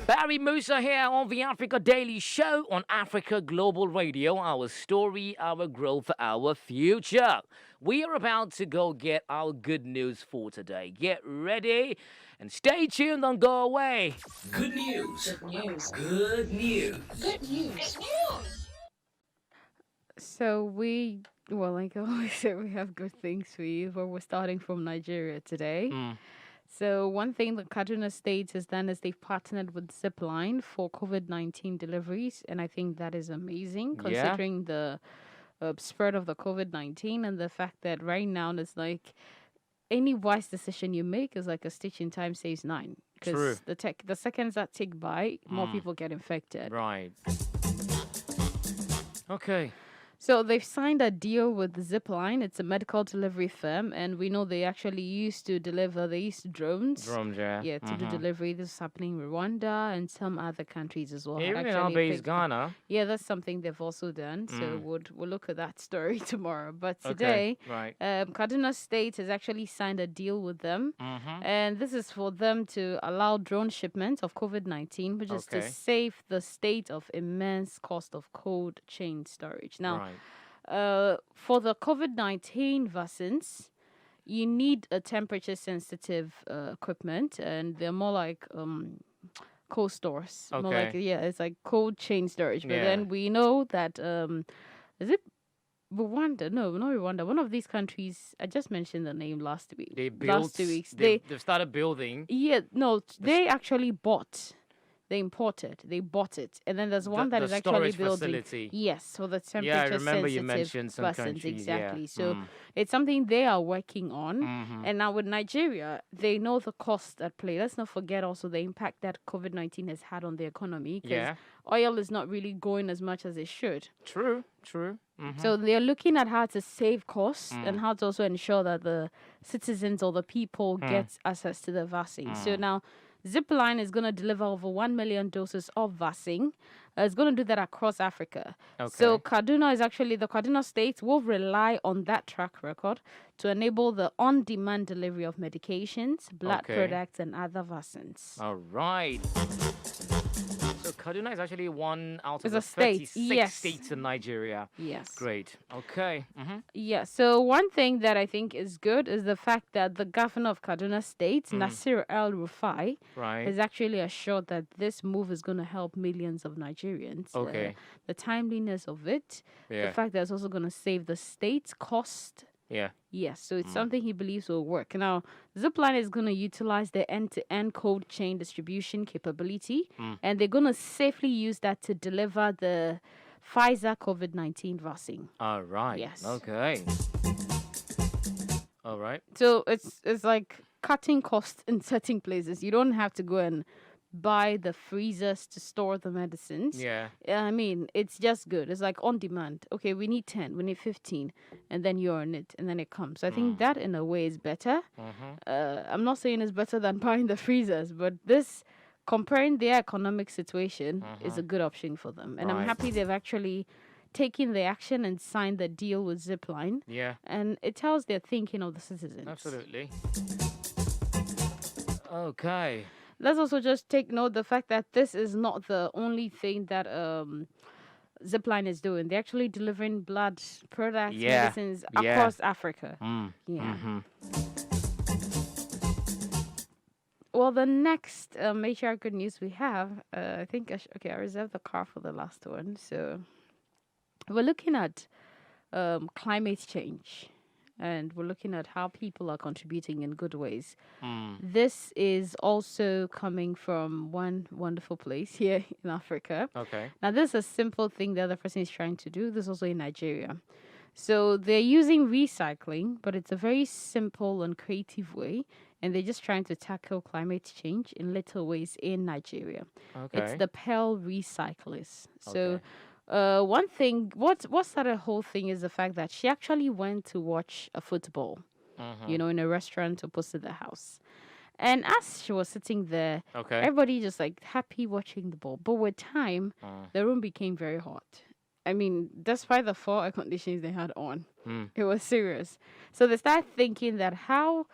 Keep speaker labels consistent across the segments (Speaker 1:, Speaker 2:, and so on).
Speaker 1: Barry Musa here on the Africa Daily Show on Africa Global Radio. Our story, our growth, our future. We are about to go get our good news for today. Get ready and stay tuned. Don't go away.
Speaker 2: Good news.
Speaker 3: Good news.
Speaker 2: Good news.
Speaker 3: Good news.
Speaker 4: Like I always say, we have good things for you, but we're starting from Nigeria today.
Speaker 1: Mm.
Speaker 4: So one thing the Kaduna State has done is they've partnered with Zipline for COVID-19 deliveries, and I think that is amazing considering the spread of the COVID-19 and the fact that right now it's like any wise decision you make is like a stitch in time saves nine.
Speaker 1: True.
Speaker 4: Because the seconds that tick by, more people get infected.
Speaker 1: Right. Okay.
Speaker 4: So they've signed a deal with Zipline. It's a medical delivery firm, and we know they actually used to deliver. They used drones.
Speaker 1: Drums, yeah.
Speaker 4: Yeah, to do delivery. This is happening in Rwanda and some other countries as well.
Speaker 1: Even in
Speaker 4: Actually
Speaker 1: our base
Speaker 4: picked-
Speaker 1: Ghana.
Speaker 4: Yeah, that's something they've also done. So we'll look at that story tomorrow. But
Speaker 1: Okay.
Speaker 4: today,
Speaker 1: Right.
Speaker 4: Kaduna State has actually signed a deal with them, and this is for them to allow drone shipments of COVID-19, which is to
Speaker 1: Okay.
Speaker 4: save the state of immense cost of cold chain storage. Now.
Speaker 1: Right.
Speaker 4: For the COVID-19 vaccines, you need a temperature-sensitive equipment, and they're more like cold stores. More
Speaker 1: Okay.
Speaker 4: like, it's like cold chain storage. But
Speaker 1: Yeah.
Speaker 4: then we know that, is it Rwanda? No, not Rwanda. One of these countries, I just mentioned the name last week.
Speaker 1: They
Speaker 4: last 2 weeks.
Speaker 1: They've started building.
Speaker 4: They actually bought. They imported. They bought it, and then there's one that
Speaker 1: the
Speaker 4: is actually
Speaker 1: storage
Speaker 4: building.
Speaker 1: facility.
Speaker 4: Yes, for the temperature
Speaker 1: Yeah, I remember you
Speaker 4: sensitive
Speaker 1: mentioned some
Speaker 4: vaccines,
Speaker 1: countries, yeah.
Speaker 4: exactly. So it's something they are working on.
Speaker 1: Mm-hmm.
Speaker 4: And now with Nigeria, they know the cost at play. Let's not forget also the impact that COVID-19 has had on the economy. Because
Speaker 1: Yeah.
Speaker 4: oil is not really going as much as it should.
Speaker 1: True. Mm-hmm.
Speaker 4: So they're looking at how to save costs and how to also ensure that the citizens or the people get access to the vaccine. So now Zipline is going to deliver over 1 million doses of vaccine. It's going to do that across Africa. So the Kaduna State will rely on that track record to enable the on-demand delivery of medications, blood products, and other vaccines.
Speaker 1: All right. So Kaduna is actually one out of
Speaker 4: It's
Speaker 1: the
Speaker 4: a state,
Speaker 1: 36
Speaker 4: yes.
Speaker 1: states in Nigeria.
Speaker 4: Yes.
Speaker 1: Great. Okay. Mm-hmm.
Speaker 4: Yeah, so one thing that I think is good is the fact that the governor of Kaduna State, Nasir El-Rufai,
Speaker 1: Right.
Speaker 4: has actually assured that this move is going to help millions of Nigerians.
Speaker 1: Okay.
Speaker 4: The timeliness of it,
Speaker 1: Yeah.
Speaker 4: the fact that it's also going to save the state's cost.
Speaker 1: Yeah.
Speaker 4: Yes, so it's something he believes will work. Now, Zipline is going to utilize the end-to-end cold chain distribution capability, and they're going to safely use that to deliver the Pfizer COVID-19 vaccine.
Speaker 1: All right.
Speaker 4: Yes.
Speaker 1: Okay. All right.
Speaker 4: So it's like cutting costs in certain places. You don't have to go and buy the freezers to store the medicines.
Speaker 1: Yeah.
Speaker 4: I mean, it's just good. It's like on demand. Okay, we need 10, we need 15, and then you're on it, and then it comes. So I think that in a way is better. I'm not saying it's better than buying the freezers, but this, comparing their economic situation, is a good option for them. And I'm
Speaker 1: Right.
Speaker 4: happy they've actually taken the action and signed the deal with Zipline.
Speaker 1: Yeah.
Speaker 4: And it tells they're thinking of the citizens.
Speaker 1: Absolutely. Okay.
Speaker 4: Let's also just take note the fact that this is not the only thing that Zipline is doing. They're actually delivering blood products,
Speaker 1: Yeah.
Speaker 4: medicines
Speaker 1: Yeah.
Speaker 4: across Africa. Yeah. Well, the next AGR Good news we have, I think, I reserved the car for the last one. So we're looking at climate change. And we're looking at how people are contributing in good ways. This is also coming from one wonderful place here in Africa.
Speaker 1: Okay.
Speaker 4: Now, this is a simple thing the other person is trying to do. This is also in Nigeria. So they're using recycling, but it's a very simple and creative way. And they're just trying to tackle climate change in little ways in Nigeria.
Speaker 1: Okay.
Speaker 4: It's the Pearl Recyclers. So
Speaker 1: Okay.
Speaker 4: one thing, what started the whole thing is the fact that she actually went to watch a football, in a restaurant opposite the house. And as she was sitting there,
Speaker 1: Okay.
Speaker 4: everybody just like happy watching the ball. But with time, the room became very hot. I mean, despite the 4 air conditionings they had on, it was serious. So they started thinking that how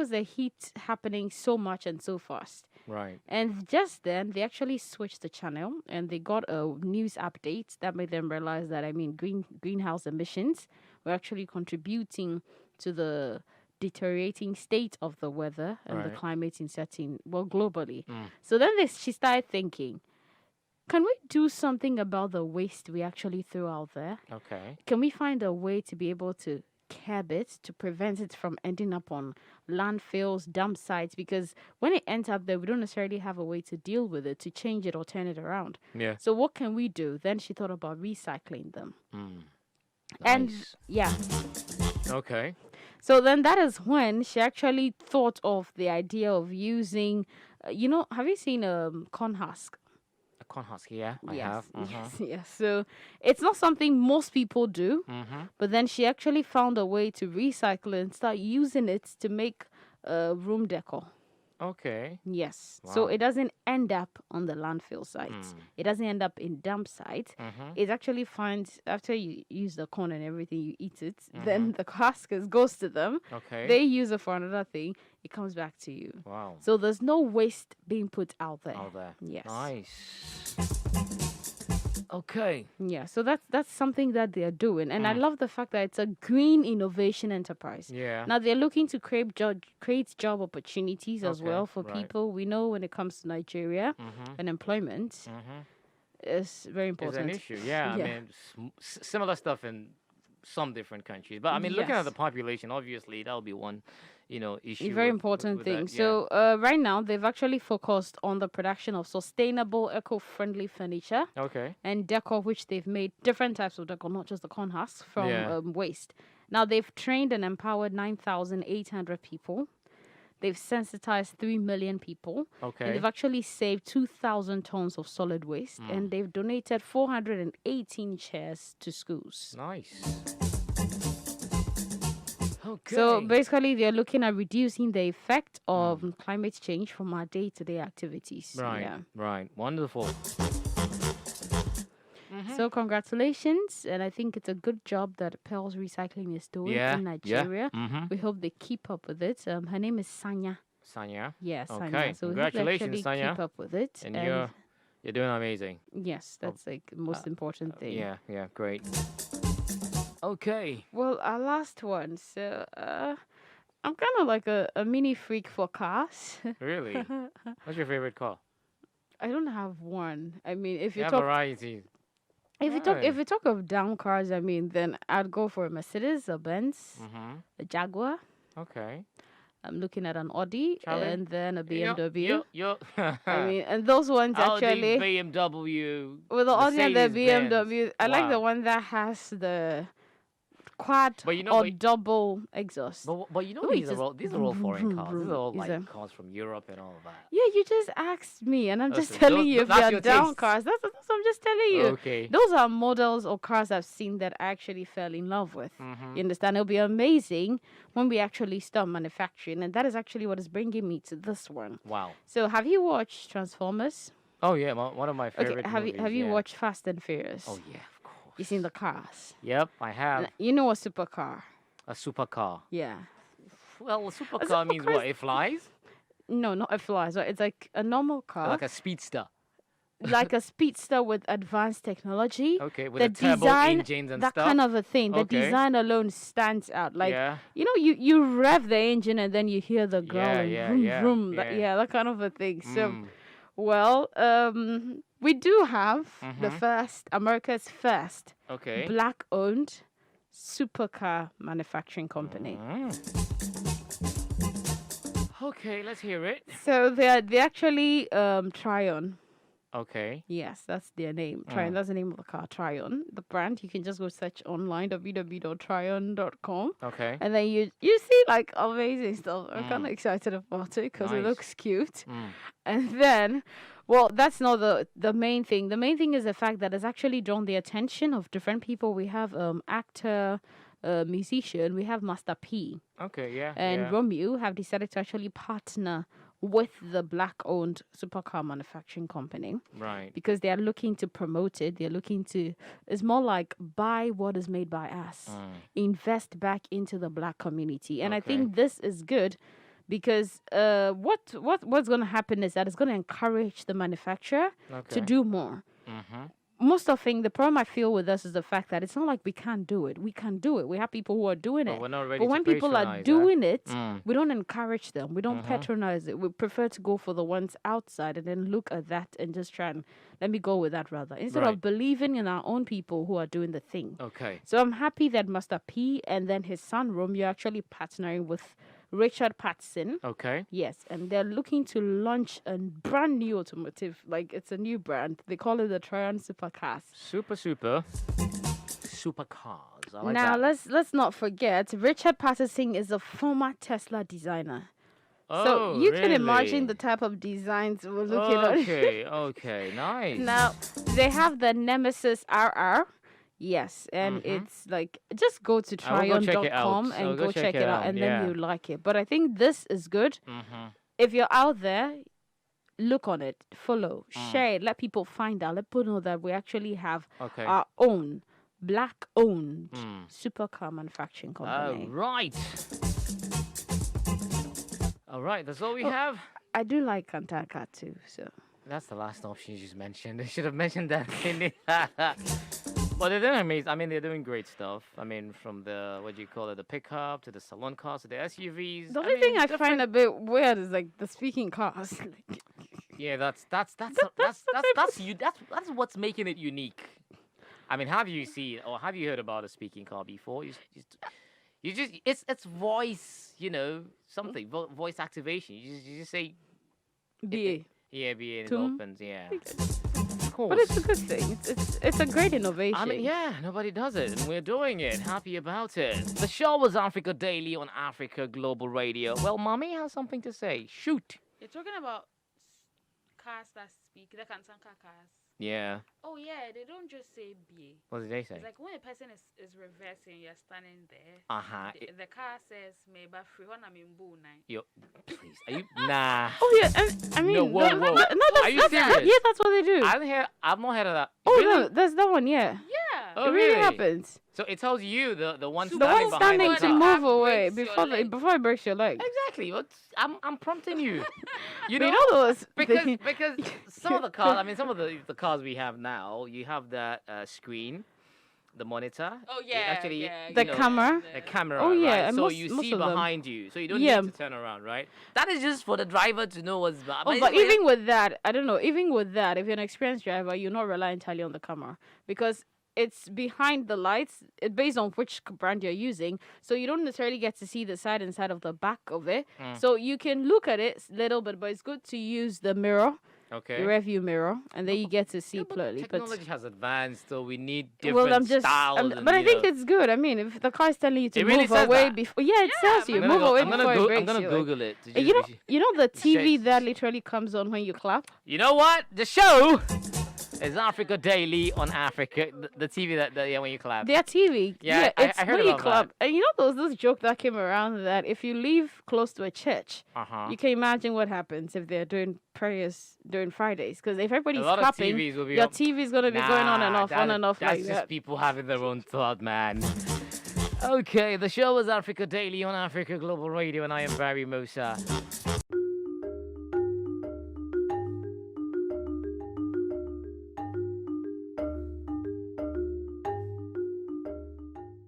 Speaker 4: is the heat happening so much and so fast?
Speaker 1: Right.
Speaker 4: And just then, they actually switched the channel and they got a news update that made them realize that, greenhouse emissions were actually contributing to the deteriorating state of the weather and the
Speaker 1: Right.
Speaker 4: climate in setting, well, globally.
Speaker 1: Mm.
Speaker 4: So then she started thinking, can we do something about the waste we actually throw out there?
Speaker 1: Okay.
Speaker 4: Can we find a way to be able to curb it, to prevent it from ending up on landfills, dump sites? Because when it ends up there, we don't necessarily have a way to deal with it, to change it or turn it around.
Speaker 1: Yeah.
Speaker 4: So what can we do? Then she thought about recycling them.
Speaker 1: Mm.
Speaker 4: And
Speaker 1: Nice.
Speaker 4: yeah,
Speaker 1: Okay.
Speaker 4: so then that is when she actually thought of the idea of using, have you seen a corn husk?
Speaker 1: A corn husk, yeah, I
Speaker 4: Yes,
Speaker 1: have. Uh-huh.
Speaker 4: yes, yes. So it's not something most people do,
Speaker 1: Mm-hmm.
Speaker 4: but then she actually found a way to recycle it and start using it to make room decor.
Speaker 1: Okay.
Speaker 4: Yes. So
Speaker 1: Wow.
Speaker 4: it doesn't end up on the landfill site.
Speaker 1: Mm.
Speaker 4: It doesn't end up in dump site.
Speaker 1: Mm-hmm.
Speaker 4: It actually finds, after you use the corn and everything, you eat it, then the husk goes to them.
Speaker 1: Okay.
Speaker 4: They use it for another thing. It comes back to you.
Speaker 1: Wow.
Speaker 4: So there's no waste being put out there.
Speaker 1: Out there.
Speaker 4: Yes.
Speaker 1: Nice. Okay.
Speaker 4: Yeah, so that's something that they're doing. And I love the fact that it's a green innovation enterprise.
Speaker 1: Yeah.
Speaker 4: Now they're looking to create job opportunities as
Speaker 1: Okay,
Speaker 4: well for
Speaker 1: right.
Speaker 4: people. We know when it comes to Nigeria
Speaker 1: Mm-hmm.
Speaker 4: and employment
Speaker 1: Mm-hmm.
Speaker 4: is very
Speaker 1: It's
Speaker 4: important.
Speaker 1: an issue. Yeah.
Speaker 4: Yeah.
Speaker 1: I mean, similar stuff in some different countries. But I mean, looking at
Speaker 4: Yes.
Speaker 1: the population, obviously, that'll be one, issue.
Speaker 4: A very
Speaker 1: with
Speaker 4: important thing.
Speaker 1: that. Yeah.
Speaker 4: So right now they've actually focused on the production of sustainable, eco-friendly furniture
Speaker 1: Okay.
Speaker 4: and decor, which they've made different types of decor, not just the corn husks, from
Speaker 1: Yeah.
Speaker 4: waste. Now they've trained and empowered 9,800 people. They've sensitized 3 million people. And
Speaker 1: Okay.
Speaker 4: they've actually saved 2,000 tons of solid waste. And they've donated 418 chairs to schools.
Speaker 1: Nice. Okay.
Speaker 4: So basically, they're looking at reducing the effect of climate change from our day-to-day activities.
Speaker 1: Right.
Speaker 4: Yeah.
Speaker 1: Right. Wonderful.
Speaker 4: So congratulations, and I think it's a good job that Pearls Recycling is doing
Speaker 1: Yeah.
Speaker 4: in Nigeria.
Speaker 1: Yeah. Mm-hmm.
Speaker 4: We hope they keep up with it. Her name is Sanya.
Speaker 1: Sanya.
Speaker 4: Yes,
Speaker 1: Okay,
Speaker 4: Sanya. So we hope they
Speaker 1: congratulations,
Speaker 4: actually
Speaker 1: Sanya.
Speaker 4: keep up with it.
Speaker 1: And you're doing amazing.
Speaker 4: yes, that's like the most important thing.
Speaker 1: Yeah. Yeah. Great. Okay.
Speaker 4: Well, our last one. So I'm kind of like a mini freak for cars.
Speaker 1: Really? What's your favorite car?
Speaker 4: I don't have one. I mean, if
Speaker 1: You
Speaker 4: you
Speaker 1: have
Speaker 4: talk
Speaker 1: variety.
Speaker 4: if you talk of down cars, I mean, then I'd go for a Mercedes, a Benz,
Speaker 1: Mm-hmm.
Speaker 4: a Jaguar.
Speaker 1: Okay.
Speaker 4: I'm looking at an Audi
Speaker 1: Charlie?
Speaker 4: and then a BMW.
Speaker 1: Yo.
Speaker 4: I mean, and those ones
Speaker 1: Audi,
Speaker 4: actually
Speaker 1: BMW.
Speaker 4: with the Audi and the
Speaker 1: Mercedes-Benz.
Speaker 4: BMW. I like the
Speaker 1: Wow.
Speaker 4: one that has the quad
Speaker 1: But you know,
Speaker 4: or
Speaker 1: but-
Speaker 4: double exhaust.
Speaker 1: But you know,
Speaker 4: Oh,
Speaker 1: these
Speaker 4: it's
Speaker 1: are all foreign
Speaker 4: vroom,
Speaker 1: cars. These
Speaker 4: vroom.
Speaker 1: are all
Speaker 4: Is
Speaker 1: like
Speaker 4: it?
Speaker 1: cars from Europe and all of that.
Speaker 4: Yeah, you just asked me, and I'm just
Speaker 1: Listen,
Speaker 4: telling you if
Speaker 1: that's
Speaker 4: you're
Speaker 1: your
Speaker 4: down
Speaker 1: taste.
Speaker 4: cars. That's what I'm just telling you.
Speaker 1: Okay.
Speaker 4: Those are models or cars I've seen that I actually fell in love with.
Speaker 1: Mm-hmm.
Speaker 4: You understand? It'll be amazing when we actually start manufacturing, and that is actually what is bringing me to this one.
Speaker 1: Wow.
Speaker 4: So, have you watched Transformers?
Speaker 1: Oh yeah, one of my favorite.
Speaker 4: Okay, have
Speaker 1: movies,
Speaker 4: you
Speaker 1: yeah.
Speaker 4: watched Fast and Furious?
Speaker 1: Oh yeah, of course.
Speaker 4: You seen the cars?
Speaker 1: Yep, I have
Speaker 4: You know a supercar?
Speaker 1: a supercar.
Speaker 4: Yeah.
Speaker 1: Well, a supercar means what? It flies?
Speaker 4: No, not a fly. So it's like a normal car,
Speaker 1: Like a speedster.
Speaker 4: like a speedster with advanced technology.
Speaker 1: Okay, with
Speaker 4: The
Speaker 1: the turbo
Speaker 4: design,
Speaker 1: engines and
Speaker 4: that
Speaker 1: stuff.
Speaker 4: kind of a thing. The
Speaker 1: Okay.
Speaker 4: design alone stands out. Like
Speaker 1: yeah.
Speaker 4: you rev the engine and then you hear the growling,
Speaker 1: yeah,
Speaker 4: vroom,
Speaker 1: yeah,
Speaker 4: vroom.
Speaker 1: yeah.
Speaker 4: That kind of a thing. So,
Speaker 1: Mm.
Speaker 4: well, we do have the
Speaker 1: Mhm.
Speaker 4: America's first
Speaker 1: Okay.
Speaker 4: black-owned supercar manufacturing company.
Speaker 1: Okay, let's hear it.
Speaker 4: So they actually Trion.
Speaker 1: Okay.
Speaker 4: Yes, that's their name. Trion. That's the name of the car. Trion. The brand. You can just go search online www.trion.com.
Speaker 1: Okay.
Speaker 4: And then you see like amazing stuff. I'm kind of excited about it because it
Speaker 1: Nice.
Speaker 4: looks cute.
Speaker 1: Mm.
Speaker 4: And then, well, that's not the main thing. The main thing is the fact that it's actually drawn the attention of different people. We have actor, musician. We have Master P
Speaker 1: Okay, yeah.
Speaker 4: and
Speaker 1: yeah.
Speaker 4: Romeo have decided to actually partner with the black-owned supercar manufacturing company
Speaker 1: Right.
Speaker 4: because they are looking to promote it. They're looking to. It's more like buy what is made by us, invest back into the black community, and I
Speaker 1: Okay.
Speaker 4: think this is good because what's going to happen is that it's going to encourage the manufacturer to do more. Most often, the problem I feel with us is the fact that it's not like we can't do it. We can do it. We have people who are doing it.
Speaker 1: We're not ready
Speaker 4: But
Speaker 1: to
Speaker 4: when people are
Speaker 1: patronize,
Speaker 4: doing it, we don't encourage them. We don't patronize it. We prefer to go for the ones outside and then look at that and just try and let me go with that rather. Instead of believing in our own people who are doing the thing.
Speaker 1: Okay.
Speaker 4: So I'm happy that Master P and then his son Romeo are actually partnering with Richard Patson.
Speaker 1: Okay.
Speaker 4: Yes, and they're looking to launch a brand new automotive, like it's a new brand. They call it the Trion supercars.
Speaker 1: Supercars. I like
Speaker 4: Now
Speaker 1: that.
Speaker 4: let's not forget Richard Patterson is a former Tesla designer.
Speaker 1: Oh,
Speaker 4: So you can imagine
Speaker 1: really?
Speaker 4: the type of designs we're looking at.
Speaker 1: Okay, nice.
Speaker 4: Now they have the Nemesis RR. Yes, and it's like just go to
Speaker 1: I will go check it out.
Speaker 4: trion.com
Speaker 1: I'll
Speaker 4: and
Speaker 1: go
Speaker 4: go check it out, and
Speaker 1: yeah.
Speaker 4: then you like it. But I think this is good. If you're out there, look on it, follow, share it, let people find out, let people know that we actually have
Speaker 1: Okay.
Speaker 4: our own black-owned supercar manufacturing company.
Speaker 1: All right, that's all we have.
Speaker 4: I do like Kantaka too, so.
Speaker 1: That's the last option you just mentioned. They should have mentioned that. But they're doing amazing. I mean, they're doing great stuff. I mean, from the, what do you call it, the pickup to the salon cars to the SUVs.
Speaker 4: The only thing I find a bit weird is like the speaking cars.
Speaker 1: Yeah, that's what's making it unique. I mean, have you seen or have you heard about a speaking car before? You just it's voice, something voice activation. You just say
Speaker 4: BA.
Speaker 1: yeah, BA and it
Speaker 4: Tum.
Speaker 1: opens. Yeah, of course.
Speaker 4: But it's a good thing. It's a great innovation.
Speaker 1: I mean, yeah, nobody does it, and we're doing it. Happy about it. The show was Africa Daily on Africa Global Radio. Well, Mommy has something to say. Shoot.
Speaker 3: You're talking about cars that speak, the Kansanka cars.
Speaker 1: Yeah.
Speaker 3: Oh yeah, they don't just say BA.
Speaker 1: What did they say?
Speaker 3: It's like when a person is reversing, you're standing there. The car says "Meba free one I'm in boo nine."
Speaker 1: Yo, please. Are you? Nah.
Speaker 4: Oh yeah, I mean,
Speaker 1: No, whoa, whoa.
Speaker 4: that's,
Speaker 1: Are you
Speaker 4: that's,
Speaker 1: serious?
Speaker 4: yeah, that's what they do.
Speaker 1: I've not heard of that.
Speaker 4: Oh
Speaker 1: Really?
Speaker 4: no, there's that one. Yeah,
Speaker 3: Yeah.
Speaker 1: Oh,
Speaker 4: it really
Speaker 1: really?
Speaker 4: happens.
Speaker 1: So it tells you the one
Speaker 3: The
Speaker 4: The
Speaker 1: standing
Speaker 4: one
Speaker 1: behind
Speaker 4: standing
Speaker 1: the
Speaker 4: to
Speaker 1: car.
Speaker 4: move away
Speaker 3: breaks your
Speaker 4: before
Speaker 3: leg.
Speaker 4: before it breaks your leg.
Speaker 1: Exactly. I'm prompting you. You
Speaker 4: But
Speaker 1: know,
Speaker 4: you know those
Speaker 1: because some of the cars, I mean, some of the cars we have now, you have that screen, the monitor.
Speaker 3: Oh yeah.
Speaker 1: Actually,
Speaker 3: yeah,
Speaker 4: The
Speaker 3: yeah,
Speaker 4: camera?
Speaker 1: The camera,
Speaker 4: Oh, yeah,
Speaker 1: right?
Speaker 4: and
Speaker 1: So
Speaker 4: most-
Speaker 1: you
Speaker 4: most
Speaker 1: see
Speaker 4: of them.
Speaker 1: behind you, so you don't
Speaker 4: Yeah.
Speaker 1: need to turn around, right? That is just for the driver to know what's.
Speaker 4: Oh, but even with that, I don't know. Even with that, if you're an experienced driver, you're not relying entirely on the camera because it's behind the lights. It based on which brand you're using, so you don't necessarily get to see the side and side of the back of it. So you can look at it a little bit, but it's good to use the mirror,
Speaker 1: okay.
Speaker 4: the rear view mirror, and then you get to see
Speaker 1: Yeah, but
Speaker 4: clearly. But
Speaker 1: technology has advanced, so we need different
Speaker 4: well, I'm just,
Speaker 1: styles.
Speaker 4: but I think it's good. I mean, if the car is telling you to
Speaker 1: It really
Speaker 4: move
Speaker 1: says
Speaker 4: away
Speaker 1: that.
Speaker 4: before, yeah, it tells you
Speaker 1: I'm gonna
Speaker 4: move
Speaker 1: go-
Speaker 4: away
Speaker 1: I'm gonna
Speaker 4: before
Speaker 1: go-
Speaker 4: it breaks
Speaker 1: I'm gonna
Speaker 4: you.
Speaker 1: Google it. to
Speaker 4: And
Speaker 1: just-
Speaker 4: you know the TV
Speaker 1: shakes.
Speaker 4: that literally comes on when you clap.
Speaker 1: You know what? The show is Africa Daily on Africa. The TV that yeah, when you clap.
Speaker 4: Their TV.
Speaker 1: Yeah,
Speaker 4: it's
Speaker 1: I heard
Speaker 4: when you
Speaker 1: about
Speaker 4: clap. And you know those joke that came around that if you live close to a church, you can imagine what happens if they're doing prayers during Fridays. Because if everybody's
Speaker 1: A lot of
Speaker 4: clapping,
Speaker 1: TVs will be
Speaker 4: your
Speaker 1: up.
Speaker 4: TV's gonna be going on and off,
Speaker 1: Nah,
Speaker 4: on and off
Speaker 1: That's
Speaker 4: like
Speaker 1: just
Speaker 4: that.
Speaker 1: people having their own thought, man. Okay, the show is Africa Daily on Africa Global Radio, and I am Barry Musa.